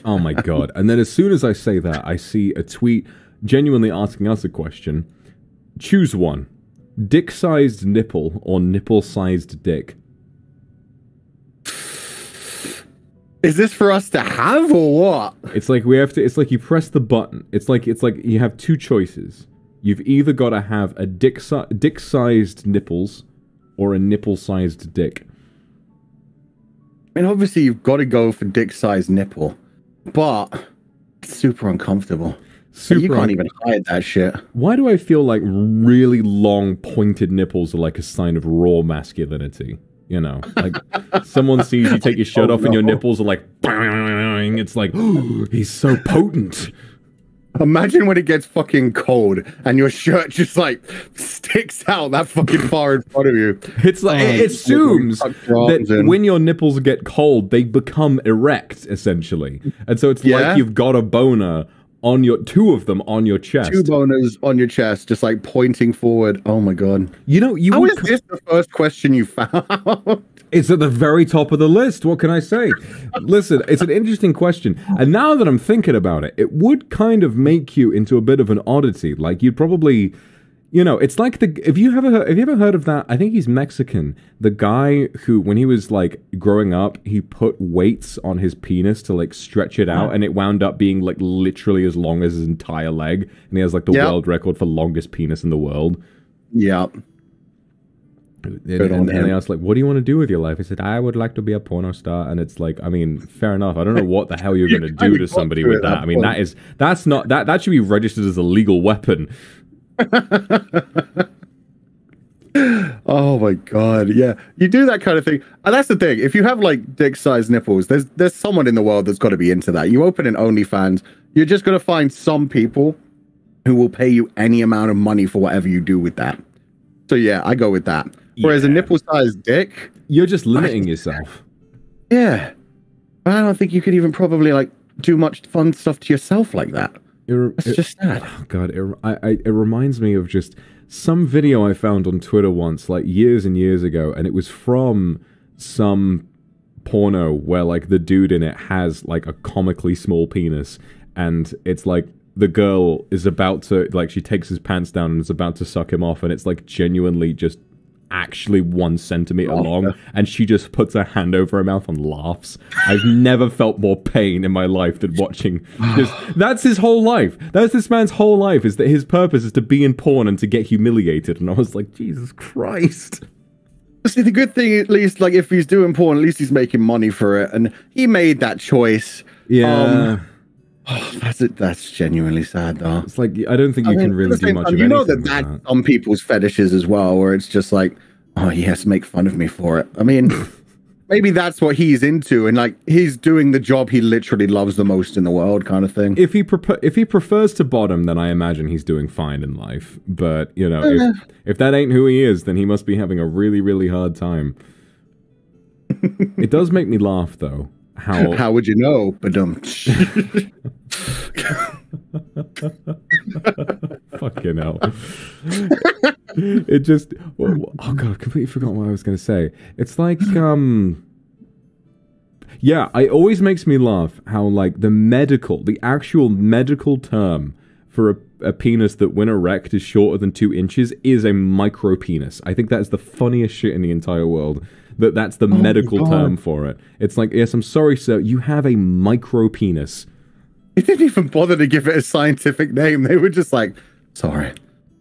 Oh my god. And then as soon as I say that, I see a tweet genuinely asking us a question. Choose one. Dick-sized nipple or nipple-sized dick? Is this for us to have or what? It's like we have to. It's like you press the button. It's like you have two choices. You've either got to have a dick-sized nipples or a nipple-sized dick. I mean, obviously you've got to go for dick-sized nipple, but it's super uncomfortable. You can't even hide that shit. Why do I feel like really long, pointed nipples are like a sign of raw masculinity? You know, like someone sees you take your shirt off and your nipples are like, bang. It's like, oh, he's so potent. Imagine when it gets fucking cold and your shirt just like sticks out that fucking far in front of you. It's like, it assumes that when your nipples get cold, they become erect, essentially. And so it's like you've got a boner on your, two of them on your chest. Two boners on your chest, just like pointing forward. Oh my god. You know, how is this the first question you found? It's at the very top of the list. What can I say? Listen, it's an interesting question. And now that I'm thinking about it, it would kind of make you into a bit of an oddity. Like you'd probably, you know, it's like the, have you ever heard of that? I think he's Mexican. The guy who, when he was like growing up, he put weights on his penis to like stretch it out, and it wound up being like literally as long as his entire leg. And he has like the world record for longest penis in the world. Yep. And they asked, like, what do you want to do with your life? He said, I would like to be a porno star. And it's like, I mean, fair enough. I don't know what the hell you're going to do to somebody with that. I mean, that should be registered as a legal weapon. Oh my god, yeah. You do that kind of thing. And that's the thing. If you have like dick-sized nipples, there's someone in the world that's got to be into that. You open an OnlyFans, you're just going to find some people who will pay you any amount of money for whatever you do with that. So yeah, I go with that. Whereas a nipple-sized dick, you're just limiting yourself. Yeah. I don't think you could even probably like do much fun stuff to yourself like that. It's just sad. Oh god, it reminds me of just some video I found on Twitter once, like years and years ago, and it was from some porno where like the dude in it has like a comically small penis, and it's like the girl is about to, like, she takes his pants down and is about to suck him off, and it's like genuinely just actually 1 centimeter long, and she just puts her hand over her mouth and laughs. I've never felt more pain in my life than watching just, that's his whole life. That's this man's whole life, is that his purpose is to be in porn and to get humiliated. And I was like, Jesus Christ. See, the good thing, at least, like, if he's doing porn, at least he's making money for it, and he made that choice. Yeah. That's genuinely sad, though. It's like, I don't think you can really do much of anything. You know that's some people's fetishes as well, where it's just like, oh, he has to make fun of me for it. I mean, maybe that's what he's into, and like he's doing the job he literally loves the most in the world, kind of thing. If he prefers to bottom, then I imagine he's doing fine in life. But you know, if that ain't who he is, then he must be having a really, really hard time. It does make me laugh, though. How would you know? Fucking hell. It just, oh god, I completely forgot what I was going to say. It's like, yeah, it always makes me laugh how like the actual medical term for a penis that when erect is shorter than 2 inches is a micro penis. I think that's the funniest shit in the entire world. That's the medical term for it. It's like, yes, I'm sorry, sir, you have a micro penis. They didn't even bother to give it a scientific name. They were just like, sorry,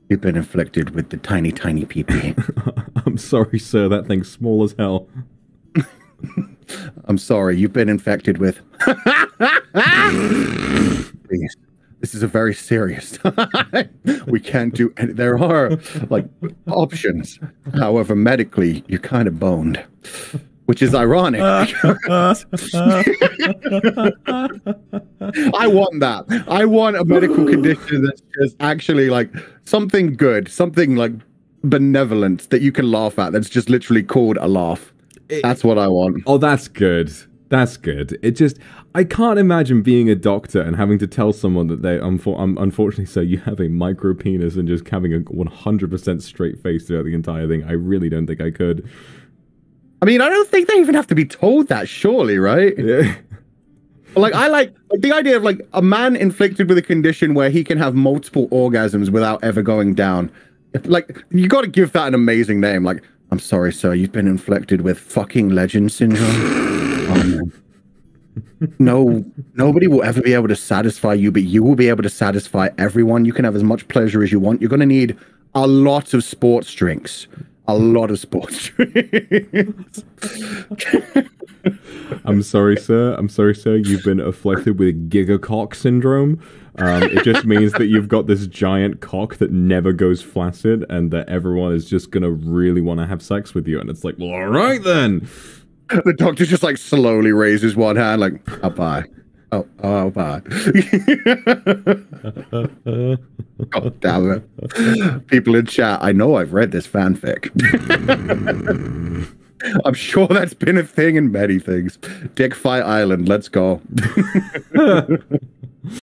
you've been inflicted with the tiny, tiny pee-pee. I'm sorry, sir, that thing's small as hell. I'm sorry, you've been infected with... Please. This is a very serious time. We can't do any. There are like options. However, medically, you're kind of boned, which is ironic. I want that. I want a medical condition that's just actually like something good, something like benevolent that you can laugh at. That's just literally called a laugh. That's what I want. Oh, that's good. That's good. It just, I can't imagine being a doctor and having to tell someone that they, unfortunately, so you have a micro penis, and just having a 100% straight face throughout the entire thing. I really don't think I could. I mean, I don't think they even have to be told that, surely, right? Yeah. Like I like the idea of like a man inflicted with a condition where he can have multiple orgasms without ever going down. Like you got to give that an amazing name. Like, I'm sorry, sir, you've been inflicted with fucking legend syndrome. Oh, no, nobody will ever be able to satisfy you, but you will be able to satisfy everyone. You can have as much pleasure as you want. You're going to need a lot of sports drinks. A lot of sports drinks. I'm sorry, sir. You've been afflicted with gigacock syndrome. It just means that you've got this giant cock that never goes flaccid and that everyone is just going to really want to have sex with you. And it's like, well, all right, then. The doctor just like slowly raises one hand like, oh, bye. Oh, bye. God damn it. People in chat, I know I've read this fanfic. I'm sure that's been a thing in many things. Dick Fight Island, let's go.